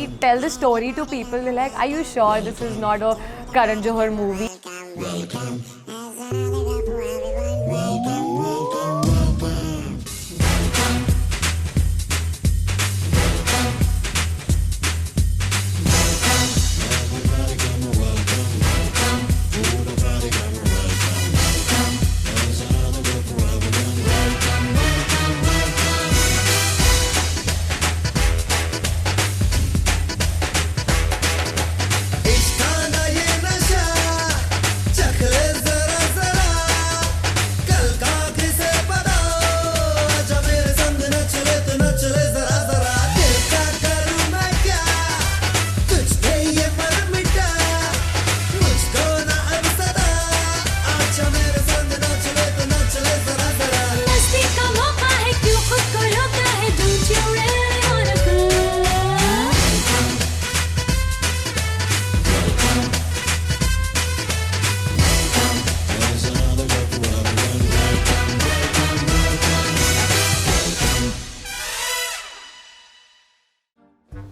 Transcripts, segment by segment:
we tell the story to people, they're like, are you sure this is not a Karan Johar movie?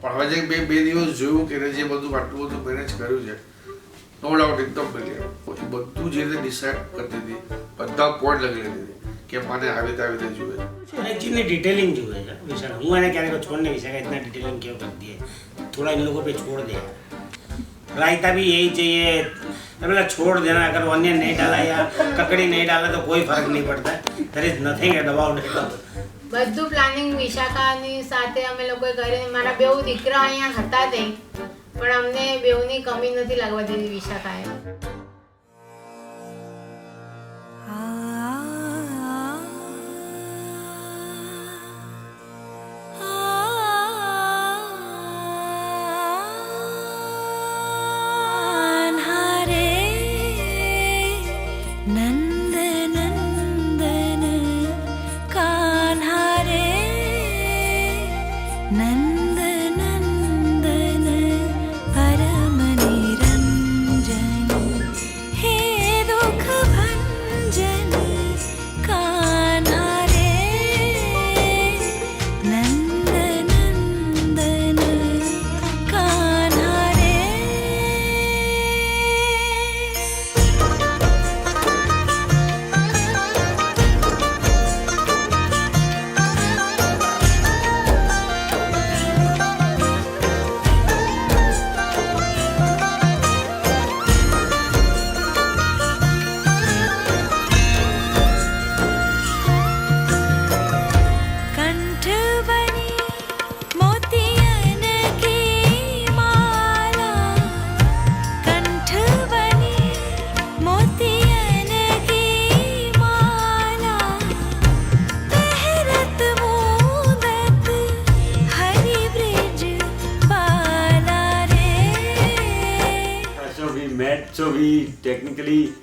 પણ હજી બે દિવસ જોયું કે જે બધું આટલું બધું મેનેજ કર્યું છે નો ડાઉટ એકદમ ક્લિયર પછી બધું જે રીતે ડિસાઇડ કરતી હતી બધા પોઈન્ટ લખી લેતી હતી કે મને આવી રીતે જોઈએ एक्चुअली डिटेलिंग जो है विशाल हूँ मैंने क्या छोड़ने विशाल इतना डिटेलिंग क्यों कर दिए थोड़ा इन लोगों पे छोड़ दिया रायता भी यही चाहिए मतलब छोड़ देना अगर ऑनियन नहीं डाला या ककड़ी नहीं डाला तो कोई फर्क नहीं पड़ता there is nothing about it બધું પ્લાનિંગ વિશાખાની સાથે અમે લોકોએ કરીને મારા બેઉ દીકરા અહીંયા હતા નહીં પણ અમને બેઉની કમી નથી લાગવા દીધી વિશાખાએ So we technically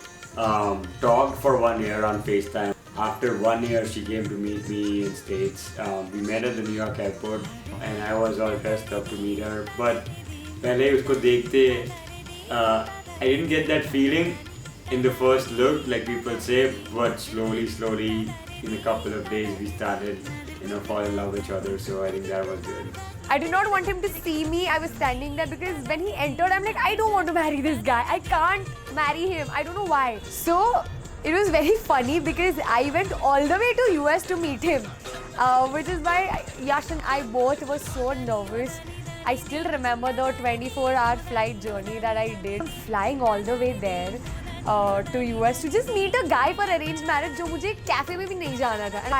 talked for 1 year on FaceTime. After 1 year, she came to meet me in States. We met at the New York airport, and I was all dressed up to meet her. But पहले उसको देखते, I didn't get that feeling in the first look, like people say. But slowly, in a couple of days, we started, fall in love with each other. So I think that was good. I did not want him to see me. I was standing there because when he entered, I'm like, I don't want to marry this guy. I can't marry him. I don't know why. So it was very funny because I went all the way to US to meet him, which is why Yash and I both were so nervous. I still remember the 24-hour flight journey that I did, flying all the way there to US to just meet a guy for arranged marriage जो मुझे cafe में भी नहीं जाना था. And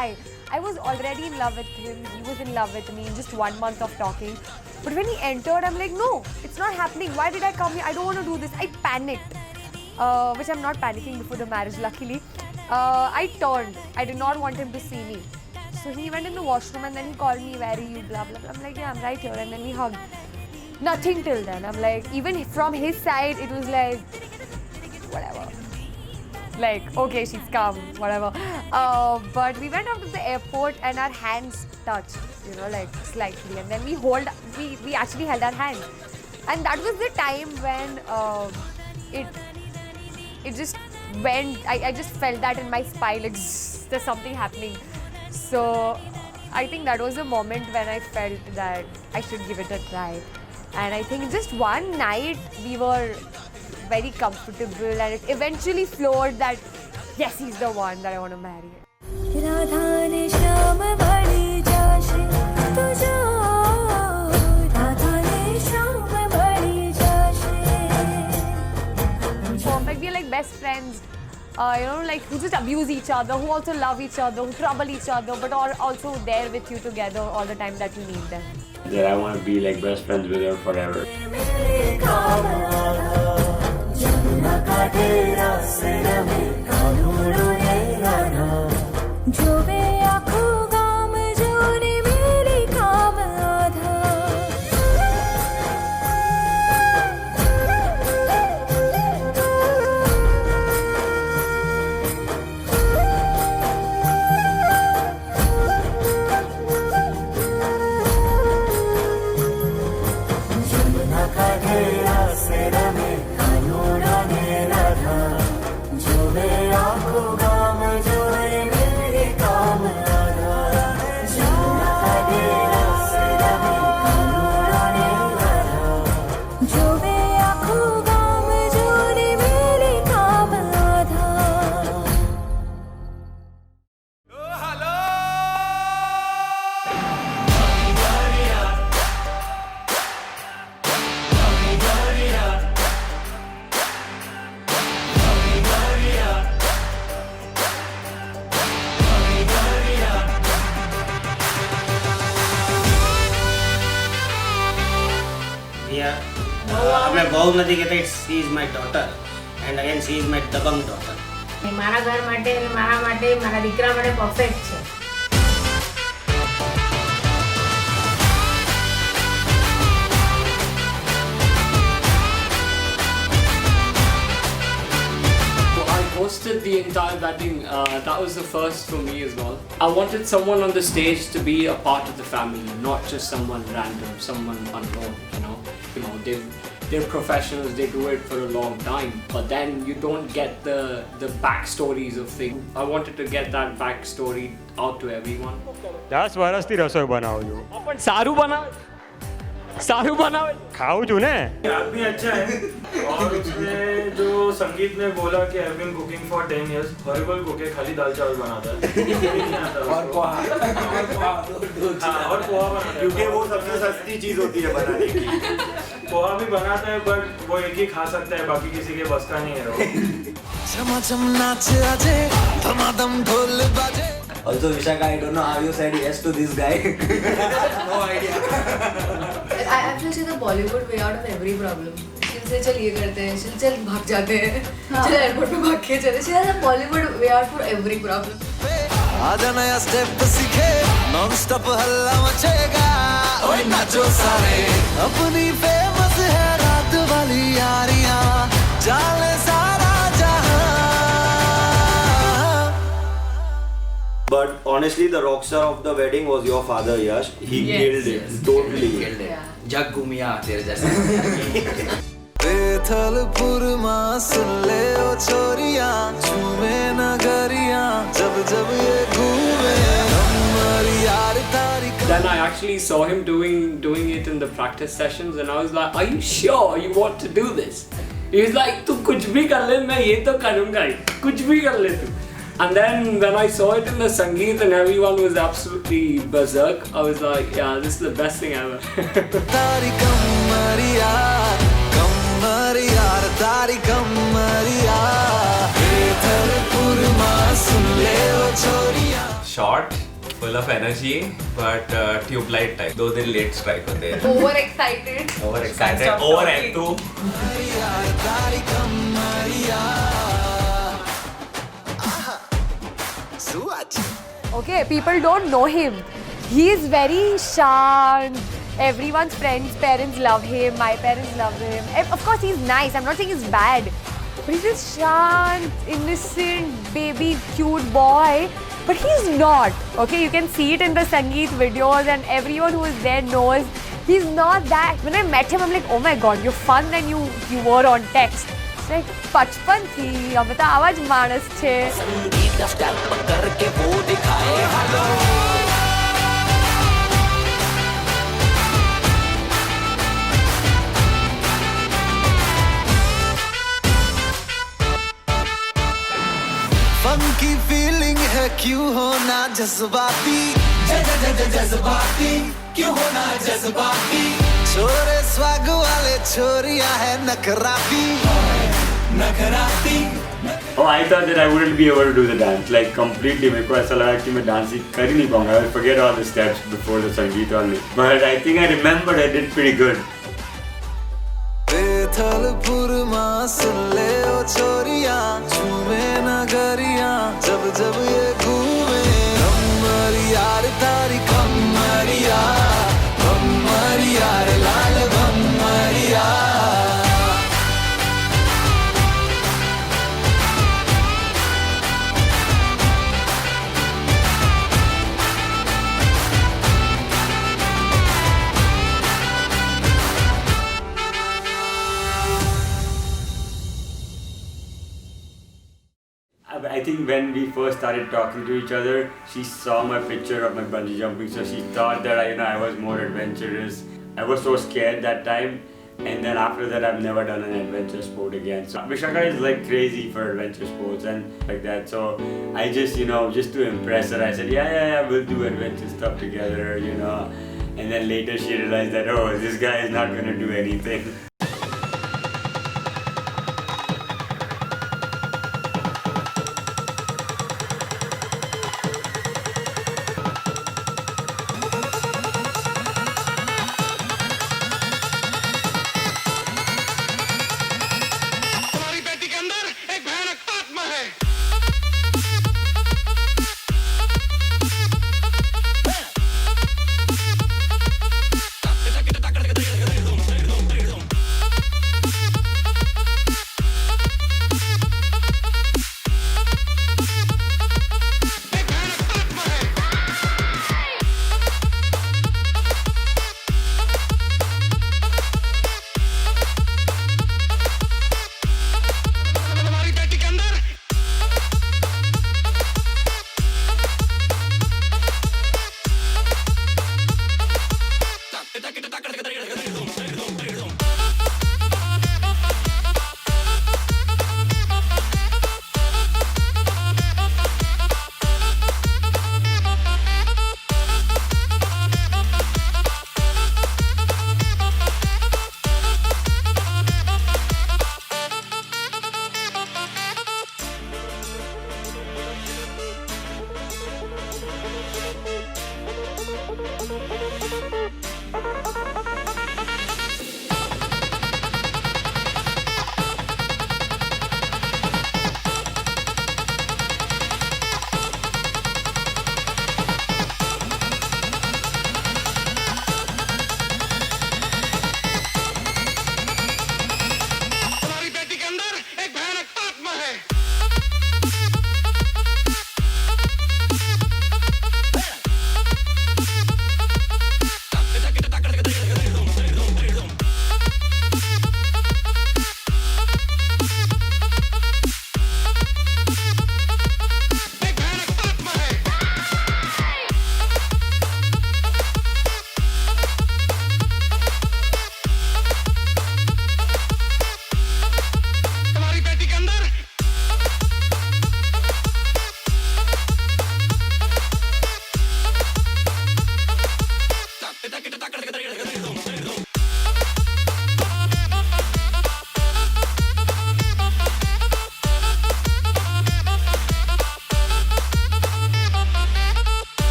I was already in love with him. He was in love with me in just 1 month of talking. But when he entered, I'm like, no, it's not happening. Why did I come here? I don't want to do this. I panicked, which I'm not panicking before the marriage, luckily. I turned. I did not want him to see me. So he went in the washroom and then he called me, where are you, blah, blah, blah. I'm like, yeah, I'm right here. And then we hugged. Nothing till then. I'm like, even from his side, it was like, whatever. Like, okay, she's come, whatever. But we went up to the airport and our hands touched, like slightly. And then we actually held our hands. And that was the time when it just went, I just felt that in my spine, like, there's something happening. So I think that was the moment when I felt that I should give it a try. And I think just one night we were very comfortable, and it eventually flowed that yes, he's the one that I want to marry. Radha ने श्याम बड़ी जाशे तुझो राधा ने श्याम बड़ी जाशे Perfect. We're like best friends. Like who just abuse each other, who also love each other, who trouble each other, but are also there with you together all the time that you need them. That I want to be like best friends with her forever. मेरे काम आधा जमुना का तेरा सिर में कानूनों ने राधा जो बे आँखों गाम जोने मेरे काम आधा जमुना का तेरा सिर में कानूनों ने राधा जो बे आँखों गाम जोने मेरे काम आधा जमुना का तेरा सिर में कानूनों ने राधा जो बे आँखों गाम जोने मेरे काम आधा અમે બહુ નથી કહેતા she is my daughter and again she is my dabang daughter. મારા ઘર માટે અને મારા માટે મારા દીકરા માટે પરફેક્ટ છે. So I hosted the entire wedding. That was the first for me as well. I wanted someone on the stage to be a part of the family, not just someone random, someone unknown. They're professionals. They do it for a long time, but then you don't get the backstories of things. I wanted to get that backstory out to everyone. 10 વર્ષથી રસોઈ બનાવું છું પણ સારું બનાવે ખાઉં છું ને आदमी अच्छा है और उसने जो संगीत में बोला कि I been cooking for 10 years horrible cook है खाली दाल चावल बनाता है और पोहा बनाता है क्योंकि वो सबसे सस्ती चीज होती है बनाने की. पोहा भी बनाता है बट वो एक ही खा सकता है बाकी किसी के बस का नहीं है वो झमाझम नाच आजे धमाधम ढोल बाजे. Also Vishaka, I don't know how you said yes to this guy. No idea. I actually see the Bollywood way out of every problem. She'll say चल ये करते हैं, she'll चल भाग जाते हैं, चल एयरपोर्ट पे भाग के चले. She has a Bollywood way out for every problem. आजा नया स्टेप सीखे नॉन स्टॉप हल्ला मचेगा ओए नाचो सारे अपनी फेमस है रात वाली यारियां चाले सारा जहां. But honestly, the rock star of the wedding was your father, Yash. He killed it. Totally. जग घूमिया तेरे जैसे. बेथलपुर मां सुन ले ओ छोरियां झूमे नगरियां जब जब ये घूमे हमारी यार तारी. Then I actually saw him doing it in the practice sessions, and I was like, "Are you sure you want to do this?" He was like, "तू कुछ भी कर ले, मैं ये तो करूँगा ही. कुछ भी कर ले तू." And then when I saw it in the Sangeet and everyone was absolutely berserk, I was like, "Yeah, this is the best thing ever." तारी कमरिया कमरिया तारी कमरिया बेथलपुर मां सुन ले ओ छोरियां. Short, full of energy, but tube light type. 2 दिन late strike होते हैं. Over excited. Over excited. Over active. तारी कमरिया. Okay, people don't know him. He is very shant. Everyone's parents love him. My parents love him. Of course, he's nice. I'm not saying he's bad. But he's just shant, innocent, baby, cute boy. But he's not. Okay, you can see it in the Sangeet videos, and everyone who is there knows he's not that. When I met him, I'm like, oh my god, you're fun than you were on text. It's like, बचपन थी, अब तो आवाज मानस छे. मन की feeling है क्यों होना जज्बाती जज्बाती क्यों होना जज्बाती छोरे स्वैग वाले छोरिया है नखराती नखराती Oh, I thought that I wouldn't be able to do the dance, like completely. मेरे को ऐसा लगा कि मैं डांस कर ही नहीं पाऊंगा. I will forget all the steps before the संगीत only. But I think I remembered I did pretty good. बेथलपुर माँ सुन ले ओ छोरिया झूमे नगरिया जब जब ये घूमे कमरिया रे तारी कमरिया कमरिया रे लाल कमरिया I think when we first started talking to each other, she saw my picture of my bungee jumping, so she thought that I was more adventurous. I was so scared that time, and then after that, I've never done an adventure sport again. So Vishaka is like crazy for adventure sports and like that. So I just, just to impress her, I said, yeah, we'll do adventure stuff together, And then later she realized that, oh, this guy is not gonna do anything.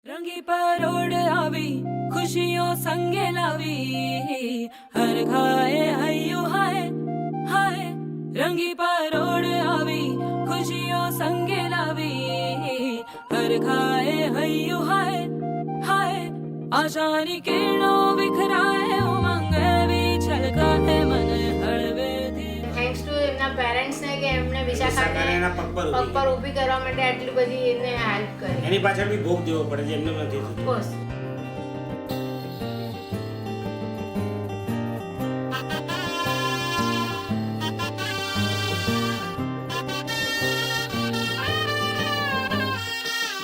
रंगी परोड़ आवी खुशियों संगे लावी हर खाए हयो हाय हाय रंगी परोड़ आवी खुशियों संगे लावी हर खाए हयो हाय हाय आशानी किरणों बिखराए उमंग भी छलकाए मन हळवे થેન્ક્સ ટુ એમના પેરેન્ટ્સને કે એમને વિશાખાને પગ પર ઊભી કરવા માટે આટલી બધી એને હેલ્પ કરી. એની પાછળ બી ભોગ દેવો પડે છે એમને નથી થતું. કોર્સ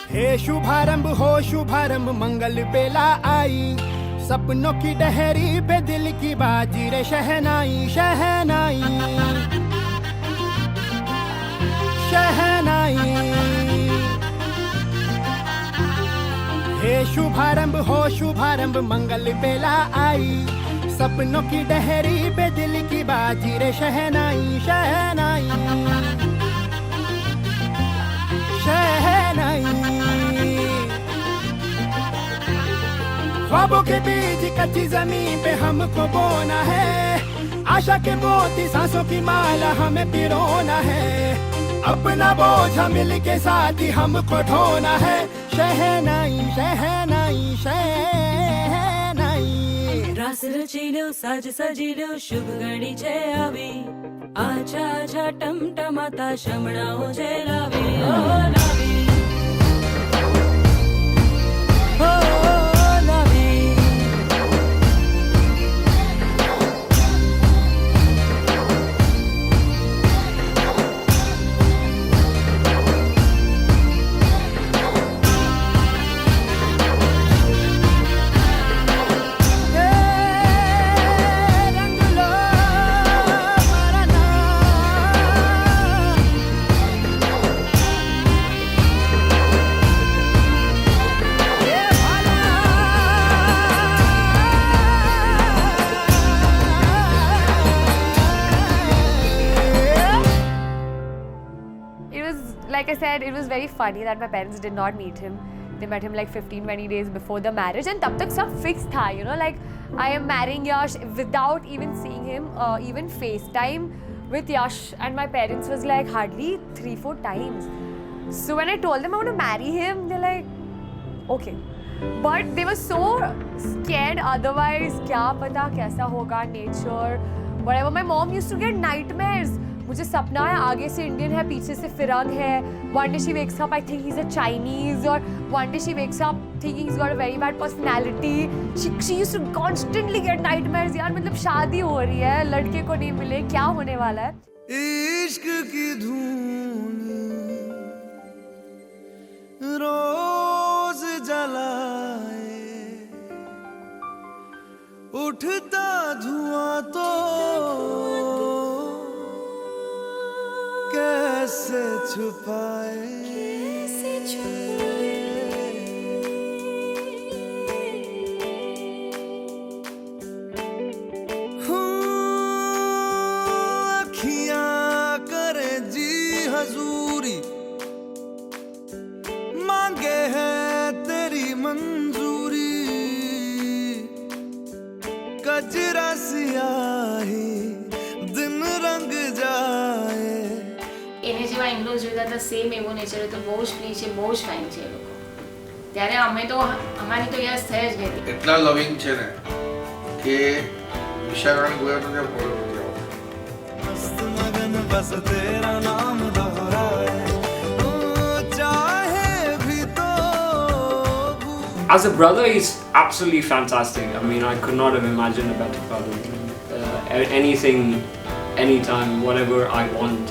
हे शुभारंभ मंगल बेला आई, सपनों की डहरी पे दिल की बाजी रे शहनाई शहनाई शहनाई। हे शुभारंभ मंगल बेला आई, सपनों की डहरी पे दिल की बाजी रे शहनाई शहनाई शहनाई। ख्वाबों के बीज कच्ची जमीन पे हमको बोना है, आशा के मोती सांसों की माला हमें पिरोना है, अपना बोझ मिल के साथ ही हमको ढोना है। शहनाई शहनाई शहनाई। रास रचिलो साज सजिलो शुभ घड़ी छे आवी, आछा आछा टमटमाता शमणाओ जे लावी ओ लावी ओ लावी। Like I said, it was very funny that my parents did not meet him. They met him like 15-20 days before the marriage, and tab tak sab fixed tha, you know, like I am marrying Yash without even seeing him, even FaceTime with Yash and my parents was like hardly 3-4 times. So when I told them I want to marry him, they're like, okay. But they were so scared otherwise, kya pata kaisa hoga, nature, whatever. My mom used to get nightmares. मुझे सपना है आगे से Indian है, पीछे से फिरंग है. One day she wakes up, I think he's a Chinese, or one day she wakes up thinking he's got a very bad personality. She used to constantly get nightmares. यार मतलब शादी हो रही है, लड़के को नहीं मिले, क्या होने वाला है? इश्क की धून रोज जलाए, उठता धुआं तो कैसे छुपाए, अखियां करे जी हजूरी, मांगे है तेरी मंजूरी, कजरा सियाही दिन रंग जाए. એને જેવા ઇંગ્લોઝ જોતા હતા સેમ એવો નેચર હતો, બહુ જ ફ્રી છે, બહુ જ ફાઇન છે એ લોકો. ત્યારે અમે તો અમારી તો યસ થઈ જ ગઈ હતી. એટલા લવિંગ છે ને કે વિશાખાને ગોયા તો ત્યાં ફોલો નથી આવતો. मस्त मगन बस तेरा नाम दोहराए, चाहे भी तो. As a brother, he's absolutely fantastic. I mean, I could not have imagined a better brother. Anything, anytime, whatever I want,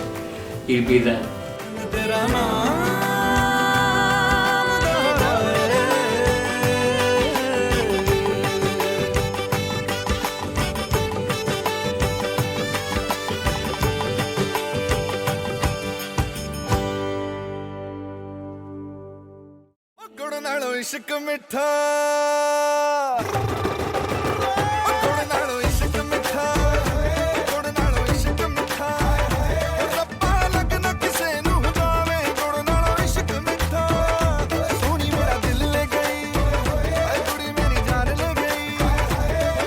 he'll be there. तेरा नाम गुड़ नालो इश्क मिठा, गुड़ नालो इश्क मिठा, गुड़ नालो इश्क मिठा, रब्बा लगना किसे नू जावे, गुड़ नालो इश्क मिठा. सोनी मेरा दिल ले गई, कुड़ी मेरी जान ले गई,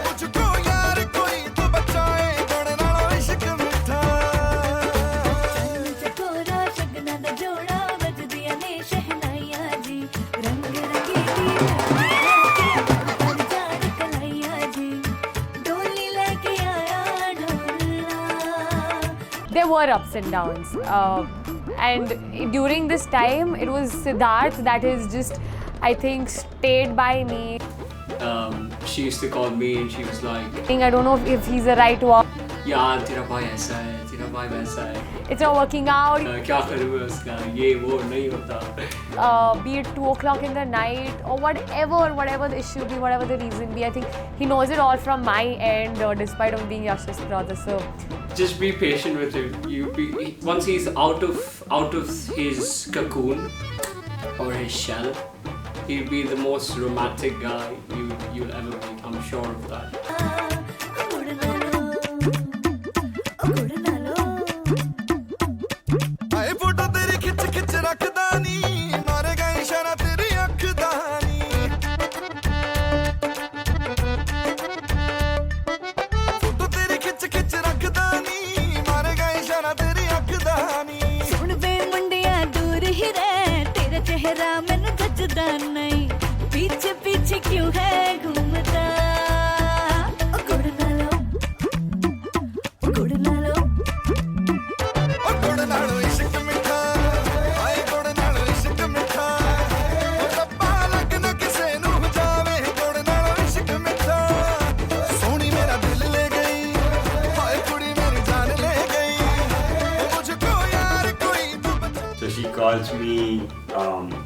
मुझको यार कोई तो बचाए, गुड़ नालो इश्क मिठा. चकोरा शगना दा जोड़ा बज दिया ने शहनाइया जी, रंग रंगीली कलाइया जी, डोली लेके आया ढोला. There were ups and downs, and during this time it was Siddharth that is just, I think, stayed by me. She used to call me and she was like, I don't know if he's the right one. यार तेरा भाई ऐसा है, तेरा भाई वैसा है, It's not working out. क्या करूँ उसका, ये वो नहीं होता. Be it 2 o'clock in the night or whatever the issue be, whatever the reason be, I think he knows it all from my end, despite of being Yash's brother. So Just be patient with him. Once he's out of his cocoon or his shell, he'll be the most romantic guy you'll ever meet. I'm sure of that. ਆਏ photo ਤੇਰੀ ਖਿੱਚ ਖਿੱਚ ਰੱਖਦਾ ਨੀ ਮਾਰੇਗਾ ਇਸ਼ਾਰਾ ਤੇਰੀ ਅੱਖ ਦਾ ਨੀ ਫੋਟੋ ਤੇਰੀ ਖਿੱਚ ਖਿੱਚ ਰੱਖਦਾ ਨੀ ਮਾਰੇਗਾ ਇਸ਼ਾਰਾ ਤੇਰੀ ਅੱਖ ਦਾ ਨੀ ਸੁਣ ਵੇ ਮੁੰਡਿਆ ਦੂਰ ਹੀ ਰਹਿ ਤੇਰਾ ਚਿਹਰਾ ਮੈਨੂੰ ਜੱਜਦਾ ਨਹੀਂ पीछे पीछे क्यों है घूमता ओ गुड़ ना लो ਓ ਗੁੜ ਨਾਲੋਂ ਇਸ਼ਕ ਮਿੱਠਾ ਆਏ ਗੁੜ ਨਾਲੋਂ ਇਸ਼ਕ ਮਿੱਠਾ ਓ ਰੱਬਾ ਲੱਗਣ ਕਿਸੇ ਨੂੰ ਜਾਵੇ ਗੁੜ ਨਾਲੋਂ ਇਸ਼ਕ ਮਿੱਠਾ ਸੋਹਣੀ ਮੇਰਾ ਦਿਲ ਲੈ ਗਈ ਹਾਏ ਕੁੜੀ ਮੇਰੀ ਜਾਨ ਲੈ ਗਈ ਓ ਮੁਝ ਕੋ ਯਾਰ ਕੋਈ ਤੂੰ So she calls me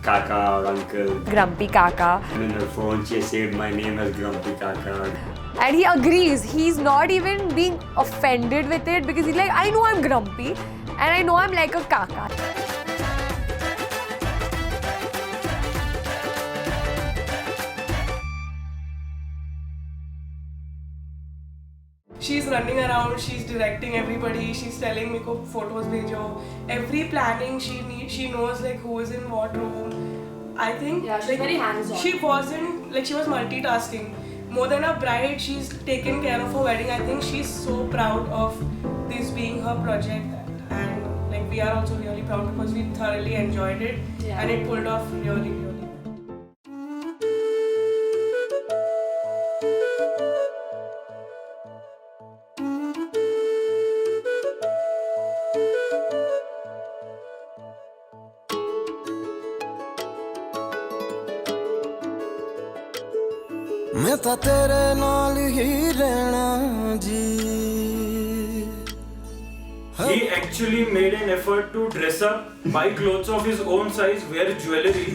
Kaka or Uncle. Grumpy Kaka. And in her phone she saved my name as Grumpy Kaka. And he agrees. He's not even being offended with it because he's like, I know I'm grumpy and I know I'm like a Kaka. She's running around, she's directing everybody, she's telling me ko photos bhejo. Every planning she knows like who is in what room. I think she's very hands-on. She wasn't like she was multitasking. More than a bride, she's taken care of her wedding. I think she's so proud of this being her project, and like we are also really proud because we thoroughly enjoyed it and it pulled off really well. मैं ਤਾਂ ਤੇਰੇ ਨਾਲ ਹੀ ਰਹਿਣਾ ਜੀ He actually made an effort to dress up, buy clothes of his own size, wear jewelry.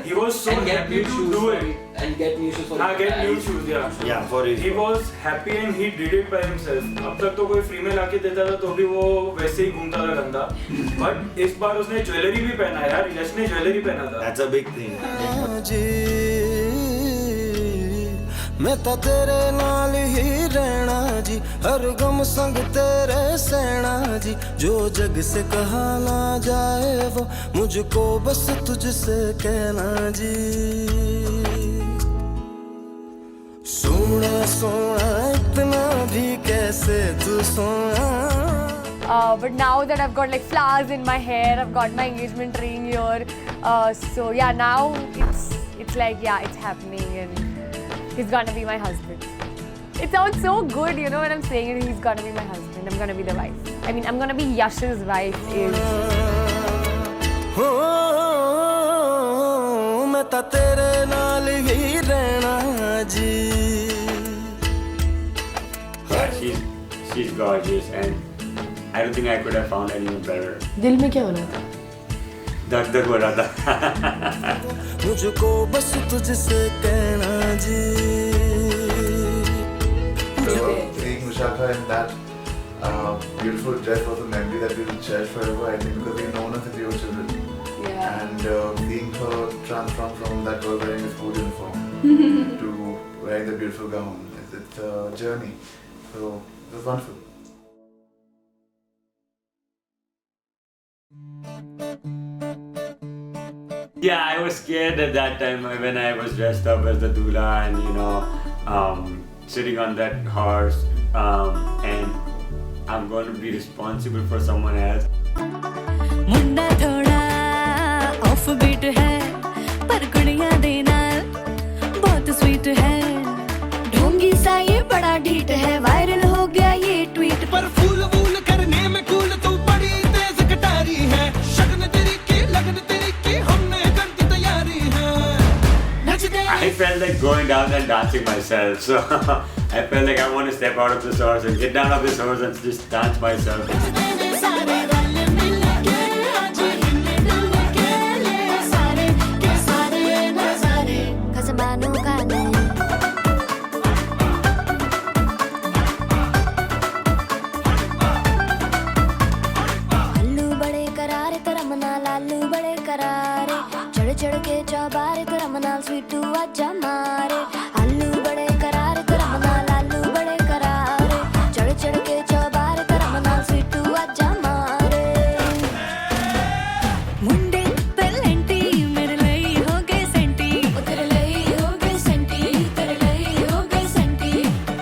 He was so happy to do it. And get new shoes for get new shoes, yeah. Yeah, for his. He was happy and he did it by himself. अब तक तो कोई free में लाके देता था तो भी वो वैसे ही घूमता था गंदा. But इस बार उसने ज्वेलरी भी पहना यार. यश ने ज्वेलरी पहना था. That's a big thing. ਜੀ मैं ਤਾਂ ਤੇਰੇ ਨਾਲ ਹੀ ਰਹਿਣਾ ਜੀ हर गम संग तेरे सहना जी जो जग से कहा ना जाए वो मुझको बस तुझसे कहना जी सोना सोना इतना भी कैसे तू सोना But now that I've got like flowers in my hair, I've got my engagement ring here. So yeah, now it's like yeah, it's happening and he's gonna be my husband. It sounds so good, you know, when I'm saying it. He's gonna be my husband. I'm gonna be the wife. I mean, I'm gonna be Yash's wife. मैं ਤਾਂ तेरे नाल ही रहना जी. Yeah, she's gorgeous and I don't think I could have found anyone better. दिल में क्या हो रहा था? दर्द हो रहा था. मुझको बस तुझसे कहना जी. Seeing Vishakha in that beautiful dress was a memory that we will cherish forever. I think because we've known her since we were children. Yeah. And seeing her transform from that girl wearing a school uniform to wearing the beautiful gown, it's a journey. So it was wonderful. Yeah, I was scared at that time when I was dressed up as the doula and you know sitting on that horse and I'm going to be responsible for someone else. मुंडा थोड़ा off beat है पर गुड़िया देना बहुत sweet है ढोंगी सा ये बड़ा ढीठ है वायरल हो गया ये ट्वीट पर फूल वूल करने में कूल तू बड़ी तेज कटारी है शगन तेरी की लगन तेरी की हमने कर दी तैयारी है नच दे. I felt like going down and dancing myself, so I felt like I want to step out of this horse and get down off this horse and just dance myself. के चौबारे करम नाल स्वीटू आजा मारे आलू बड़े करारे करम नाल आलू बड़े करारे चढ़ चढ़ के चौबारे करम नाल स्वीटू आजा मारे मुंडे पेलेंटी मेरे ਲਈ ਹੋ ਗਏ ਸੈਂਟੀ ਉਹ ਤੇਰੇ ਲਈ ਹੋ ਗਏ ਸੈਂਟੀ तेरे ਲਈ हो गए सेंटी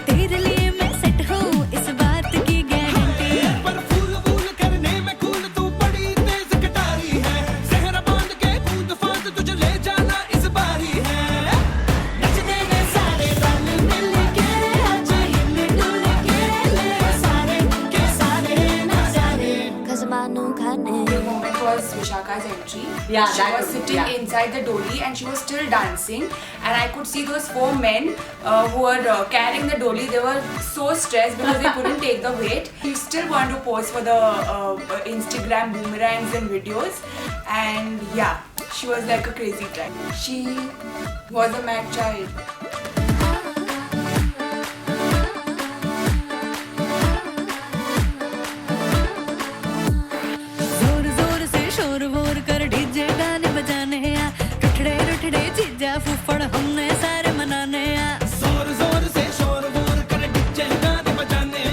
तेरे लिए मैं सेट हूँ इस बात की गारंटी पर फूल फूल करने में कूल तू बड़ी तेज कटारी है जहरा बांध के कूद फांद तुझे ले जाना इस बारी है नचते ने सारे रंग मिल के आज हिल डुल के ले सारे के सारे नजारे खजमानू खाने moment was Vishaka's entry. Yeah, she that was was- sitting yeah. inside the dolly and she was still dancing. And I could see those 4 men who were carrying the dolly. They were so stressed because they couldn't take the weight. He still wanted to pose for the Instagram boomerangs and videos. And yeah, she was like a crazy type. She was a mad child. जोर जोर से शोर वोर कर DJ गाने बजाने आ रुठड़े रुठड़े चीजा फुफड़ हमने सारे मनाने आ जोर जोर से शोर वोर कर डीजे गाने बजाने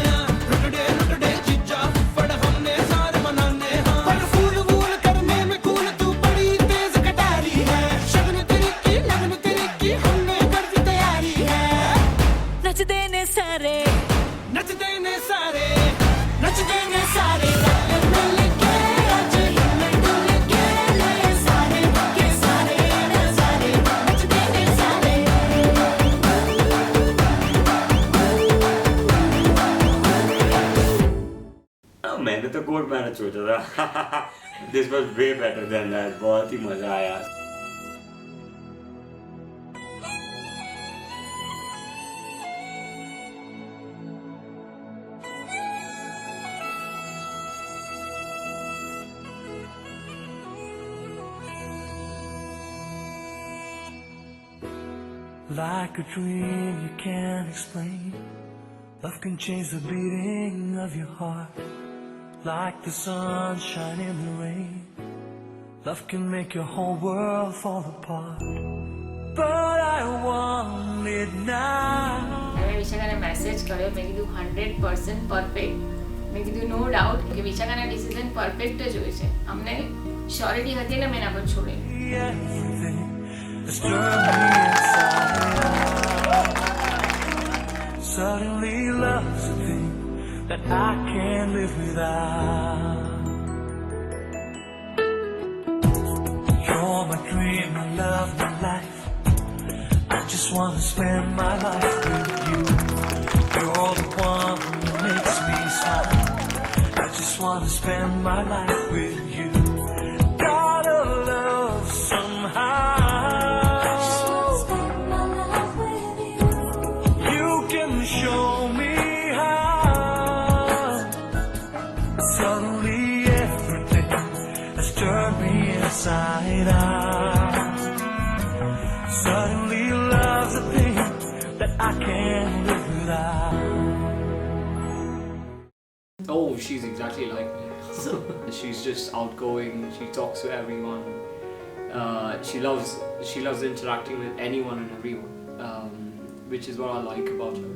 रुटड़े रुटड़े जिज्जा फड़ हमने सारे मनाने पर फूल फूल करने में कूल तू बड़ी तेज कटारी है शगन तेरी की लगन तेरी की हमने कर दी तैयारी है नचदे ने सारे नचते ने सारे नचते ने सारे रंग मिल के आज हिल डुल के ले सारे के सारे नजारे नचते ने सारे मैंने तो कोट पहना सोचा था this was way better than that बहुत ही मजा आया Like a dream you can't explain. Love can change the beating of your heart. Like the sunshine in the rain. Love can make your whole world fall apart. But I want it now. મેં વિશાખાને message કર્યો મેં કીધું 100% perfect મેં કીધું no doubt કે વિશાખાના decision perfect જ હોય છે અમને શ્યોરિટી હતી એટલે મેં એના પર છોડેલું Everything is turning me inside out. Suddenly love's a thing that I can't live without. You're my dream, my love, my life. I just wanna spend my life with you. You're the one who makes me smile. I just wanna spend my life with you. Gotta love somehow. You can show me how. Suddenly everything has turned me inside out. Suddenly love's a thing that I can't live without. Oh, she's exactly like me. She's just outgoing. She talks to everyone. She loves interacting with anyone and everyone, which is what I like about her.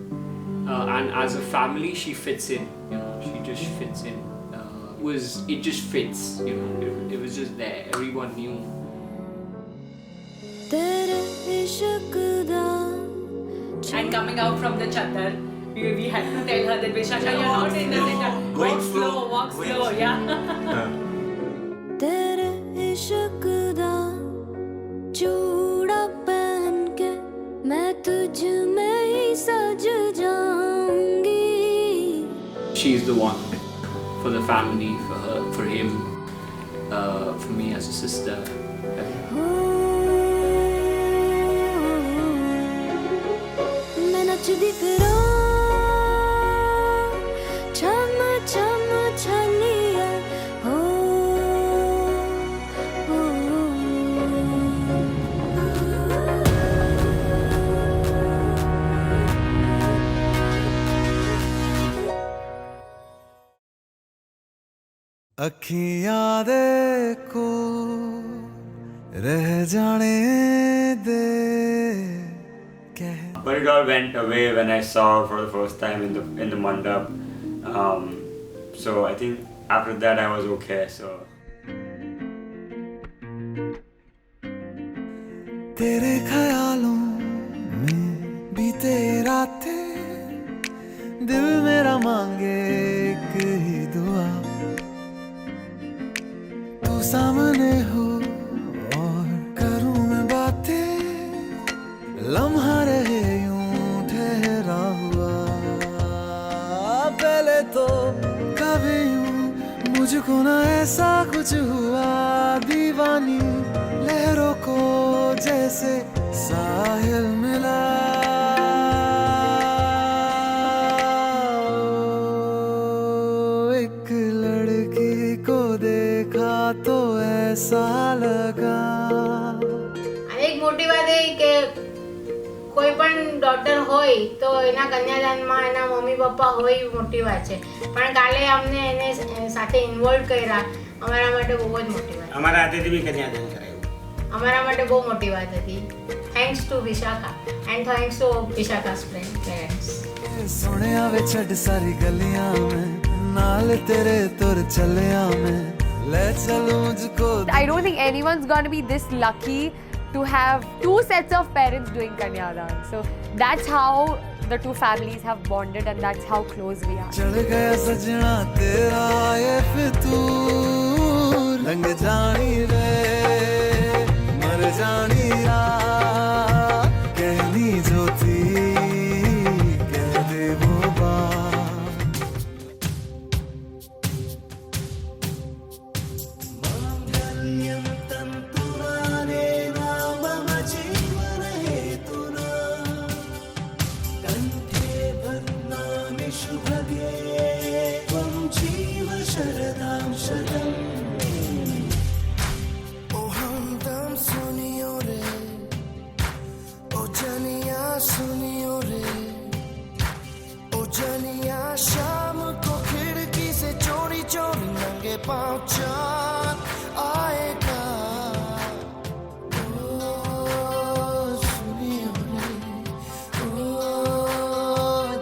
And as a family, she fits in. You know, she just fits in. It just fits. You know, it was just there. Everyone knew. तेरे इश्क दा And coming out from the chadar, we had to tell her that Vishaka, you're not in the center. Walk slow, yeah. तेरे इश्क दा चूड़ा पहन के मैं तुझ में ही सज जाऊंगी She's the one for the family, for her, for him, for me as a sister. मैं नचदी फिरां छम छम छलिया हो अखियां देखो रह जाने दे But it all went away when I saw her for the first time in the mandap. So I think after that I was okay. So तेरे ख्यालों में बीते रातें, दिल मेरा मांगे एक ही दुआ, तू सामने हो और करूं मैं बातें, लम्हा रहे यूं ठहरा हुआ। पहले तो कभी यूं मुझको ना ऐसा कुछ हुआ, दीवानी लहरों को जैसे साहिल मिला। एक लड़की को देखा तो ऐसा लगा। એક મોટી વાત એ કે કોઈ પણ ડોટર હોય તો એના કન્યાદાનમાં એના મમ્મી પપ્પા હોય એ મોટી વાત છે, પણ કાલે અમને એને સાથે ઇન્વોલ્વ કર્યા, અમારા માટે બહુ જ મોટી વાત, અમારા હાથેથી બી કન્યાદાન કરાયું, અમારા માટે બહુ મોટી વાત હતી. Thanks to Vishakha and thanks to વિશાખા's parents. सोने आवे छड़ सारी गलियां में, नाल तेरे तुर चलिया में, ले चलो मुझको। I don't think anyone's gonna be this lucky to have two sets of parents doing Kanyadan. So that's how the two families have bonded and that's how close we are. चढ़ गया सजना तेरा ये फितूर, रंग जानी रे मर जानी रात, कहनी जो थी कह दे वो बात। मांगल्यं तंतुनानेन मम जीवन हेतुना, कंठे बध्नामि शुभगे त्वं जीव शरदां शतम्। ओ हमदम सुनियो रे, ओ जनिया सुनियो रे, ओ जनिया शाम को खिड़की से चोरी चोरी नंगे पाँव चाँद आएगा। ओ सुनियो रे, ओ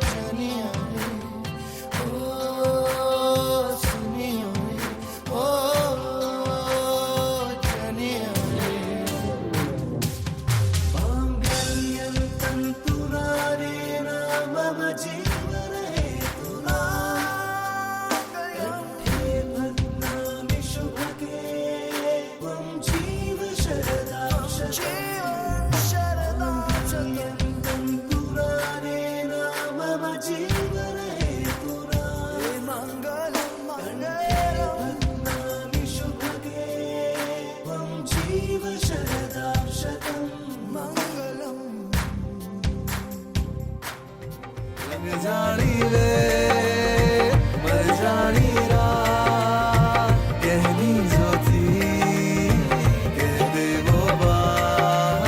जनिया रे, ओ सुनियो रे, ओ जनिया रे। मांगल्यं तंतुनानेन मम जीवन हेतुना, कंठे बध्नामि शुभगे त्वं जीव शरदां शतम्। मांगल्यं तंतुनानेन मम जीवन हेतुना, कंठे बध्नामि शुभगे त्वं जीव शरदां शतम्। मंगलम् लग जानी रे मर जानी रात, कहनी जो थी कह दे वो बात।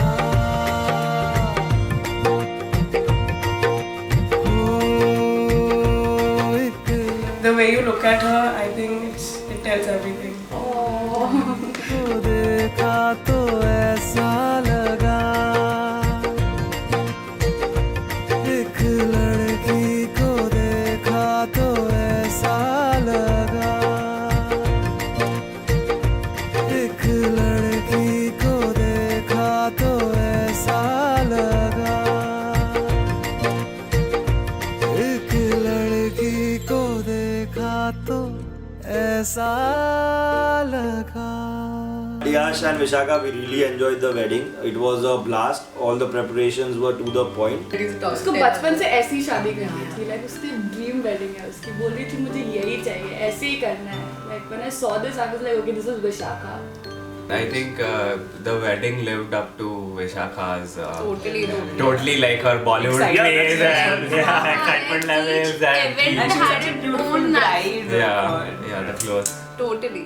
The way you look at her, I think it tells everything. को देखा तो ऐसा लगा, एक लड़की को देखा तो ऐसा लगा, एक लड़की को देखा तो ऐसा लगा, एक लड़की को देखा तो ऐसा लगा। Yash and Vishaka, we really enjoyed the wedding. It was a blast. All the preparations were to the point. उसको बचपन से ऐसी शादी करनी थी, लाइक उसकी ड्रीम वेडिंग है उसकी, बोल रही थी मुझे यही चाहिए, ऐसे ही करना है। Like when I saw this I was like okay this is Vishakha. I think the wedding lived up to Vishakha's Totally like her Bollywood Excitement. days and excitement levels and Event had its own bride. yeah the clothes. Totally.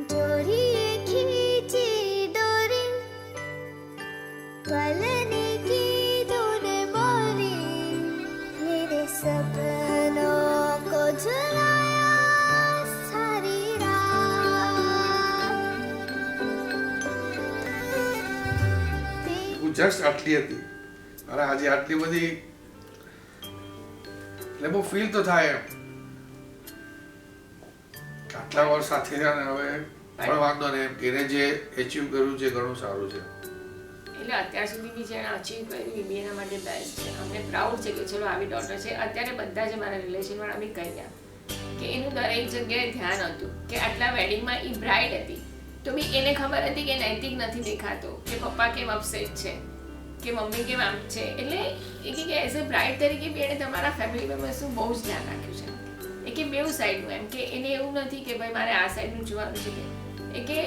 डोरी खींची डोरी, पलने की तूने मोरी, मेरे सपनों को झुलाया, सारी just આટલી હતી અને આજે આટલી બધી એટલે બહુ ફીલ તો થાય એમ આટલા વર્ષ સાથે રહ્યા ને હવે પણ વાંધો નહીં એમ કે એને જે એચીવ કર્યું છે ઘણું સારું છે. એટલે અત્યાર સુધી બી જેણે અચીવ કર્યું એ બી એના માટે બેસ્ટ છે. અમને પ્રાઉડ છે કે ચલો આવી ડોટર છે. અત્યારે બધા જ મારા રિલેશનવાળા બી કહ્યા કે એનું દરેક જગ્યાએ ધ્યાન હતું કે આટલા વેડિંગમાં એ બ્રાઇડ હતી તો બી એને ખબર હતી કે નૈતિક નથી દેખાતો, કે પપ્પા કેમ અપસેટ છે, કે મમ્મી કેમ આમ છે. એટલે એ કે એઝ અ બ્રાઇડ તરીકે બી એણે તમારા ફેમિલી મેમ્બર્સનું બહુ જ ધ્યાન રાખ્યું છે. એ કે બેઉ સાઈડનું એમ કે એને એવું નથી કે ભાઈ મારે આ સાઈડનું જોવાનું છે. એ કે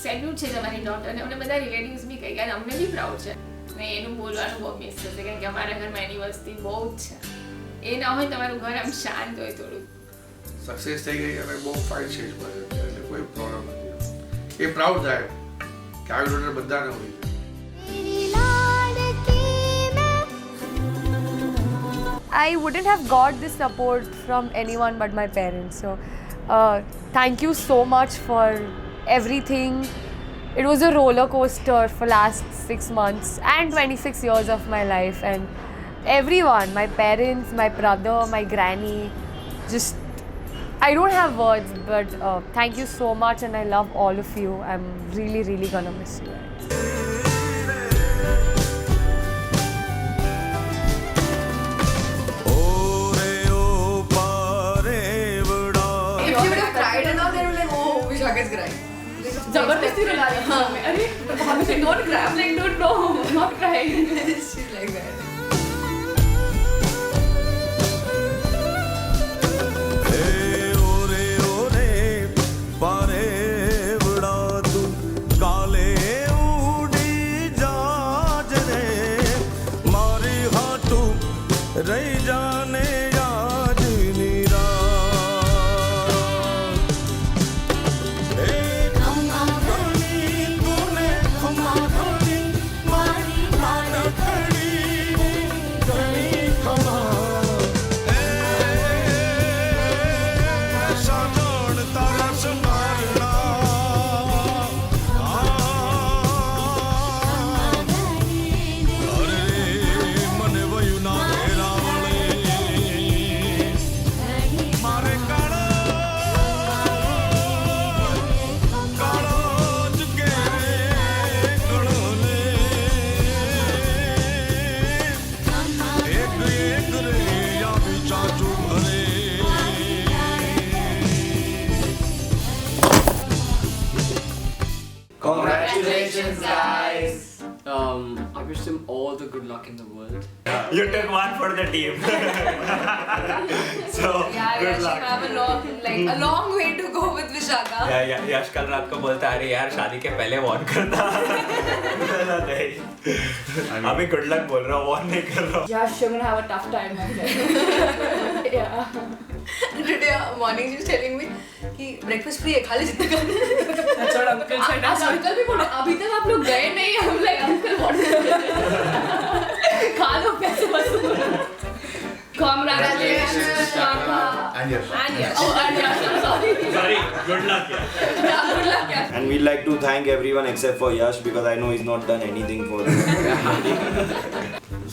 સેલ્યુટ છે તમારી ડોટરને. અમને બધા રિલેટિવ્સ બી કહી ગયા, અમને બી પ્રાઉડ છે. ને એનું બોલવાનું બહુ મિસ થશે કારણ કે અમારા ઘરમાં એની વસ્તી બહુ જ છે. એ ના હોય તમારું ઘર આમ શાંત હોય થોડું. સક્સેસ થઈ ગઈ અને બહુ ફાઇન સ્ટેજ પર છે એટલે કોઈ પ્રોબ્લેમ નથી. એ પ્રાઉડ થાય કે આવી ડોટર બધાને હોય. I wouldn't have got this support from anyone but my parents. So, thank you so much for everything. It was a roller coaster for last 6 months and 26 years of my life. And everyone, my parents, my brother, my granny, just I don't have words, but thank you so much, and I love all of you. I'm really, really gonna miss you. जबरदस्ती रुला रही थी मैं. अरे भाभी से don't grab, like don't no, not crying. She's like that. रही जाने Congratulations, guys! I wish them all the good luck in the world. You took one for the team. So, good luck. have a long way to go with Vishaka. यश कल रात को बोलता अरे यार शादी के पहले वॉर्न करता. नहीं, अभी गुड लक बोल रहा हूँ, वॉर्न नहीं कर रहा हूँ. Yash, you're gonna have a tough time, my friend. Yeah. Today morning she was telling me कि breakfast free है, खा ले जितना खाना. That's what uncle said. Uncle भी बोले अभी तक आप लोग गए नहीं. I'm like uncle what? खा लो पैसे वसूल. Congratulations, Shaka. And yes. And yes. Oh, and yes. I'm sorry. Sorry, good luck. Yeah, good luck. Yeah. And we'd like to thank everyone except for Yash because I know he's not done anything for this.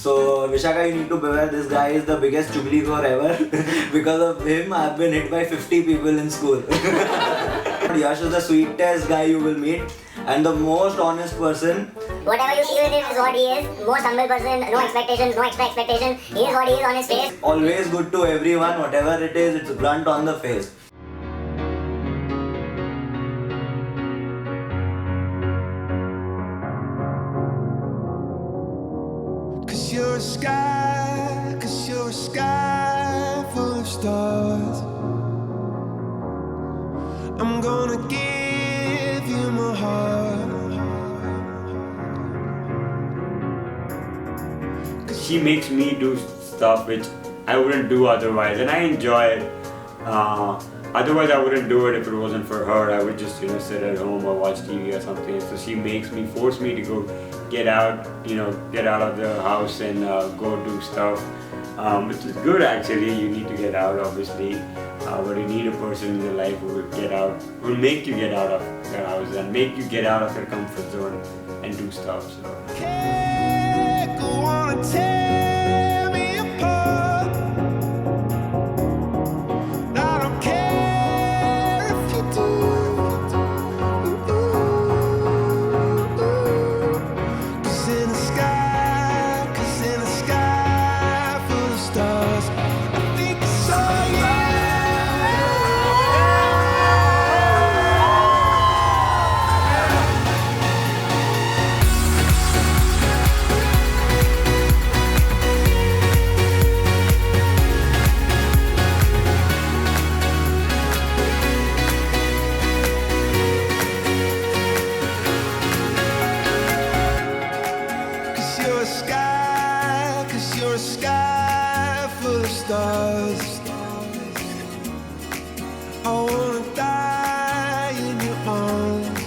So Vishaka, you need to beware. This guy is the biggest chuglekhor ever. Because of him, I've been hit by 50 people in school. Yash is the sweetest guy you will meet and the most honest person. Whatever you see with him is what he is. Most humble person, no expectations, no extra expectation. He is what he is on his face. Always good to everyone, whatever it is, it's blunt on the face. Cause you're a sky full of stars. I'm gonna give you my heart. She makes me do stuff which I wouldn't do otherwise, and I enjoy it. Otherwise, I wouldn't do it if it wasn't for her. I would just, sit at home or watch TV or something. So she force me to go get out of the house and go do stuff, which is good actually. You need to get out, obviously, but you need a person in your life who will make you get out of your house and make you get out of your comfort zone and do stuff. So. tear me apart. I don't care if you do. 'Cause in the sky full of stars, I think I saw you. Cause you're a sky full of stars. I wanna die in your arms.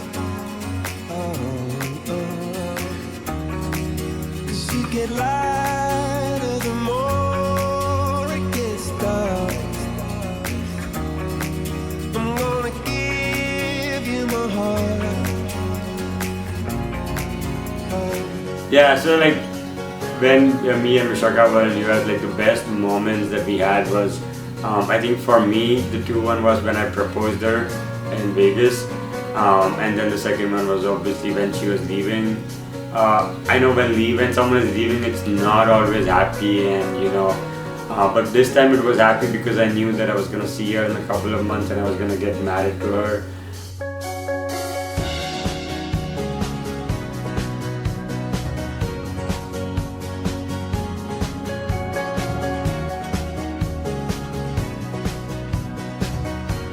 Cause you get lighter the more it gets dark. I'm gonna give you my heart. Yeah, so like when me and Vishaka were in US, like the best moments that we had was, I think for me, the one was when I proposed her in Vegas, and then the second one was obviously when she was leaving. I know when someone is leaving, it's not always happy, and but this time it was happy because I knew that I was gonna see her in a couple of months and I was gonna get married to her.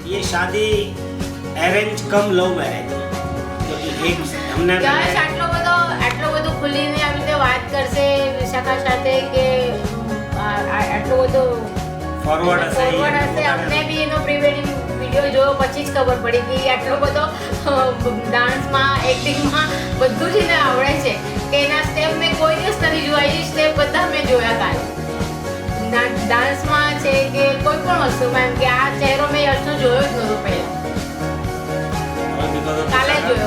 ये शादी arrange कम love marriage क्योंकि एक हमने યશ આટલો બધો ખુલીને આવી રીતે વાત કરશે વિશાખા સાથે કે આટલો બધો ફોરવર્ડ હશે અમને બી એનો પ્રી વેડિંગ વિડીયો જોયો પછી જ ખબર પડી કે આટલો બધો ડાન્સમાં એક્ટિંગમાં બધું જ એને આવડે છે કે એના સ્ટેપ મેં કોઈ દિવસ નથી જોયા એ સ્ટેપ બધા મેં જોયા કાલે ડાન્સમાં છે કે કોઈ પણ વસ્તુમાં એમ કે આ ચહેરો મેં યશનો જોયો જ નહોતો પહેલા કાલે જોયો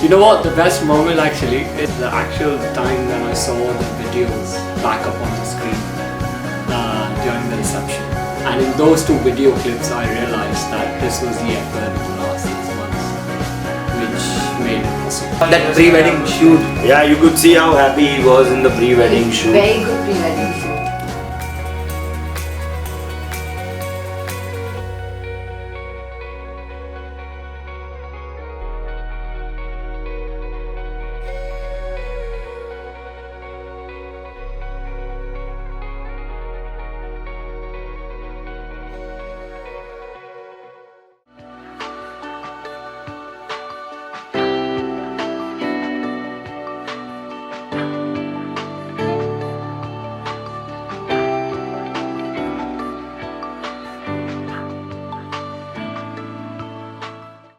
You know what? The best moment actually is the actual time when I saw the videos back up on the screen during the reception. And in those two video clips, I realized that this was the effort of the last 6 months, which made it possible. That pre-wedding shoot. Yeah, you could see how happy he was in the pre-wedding shoot. Very good pre-wedding shoot.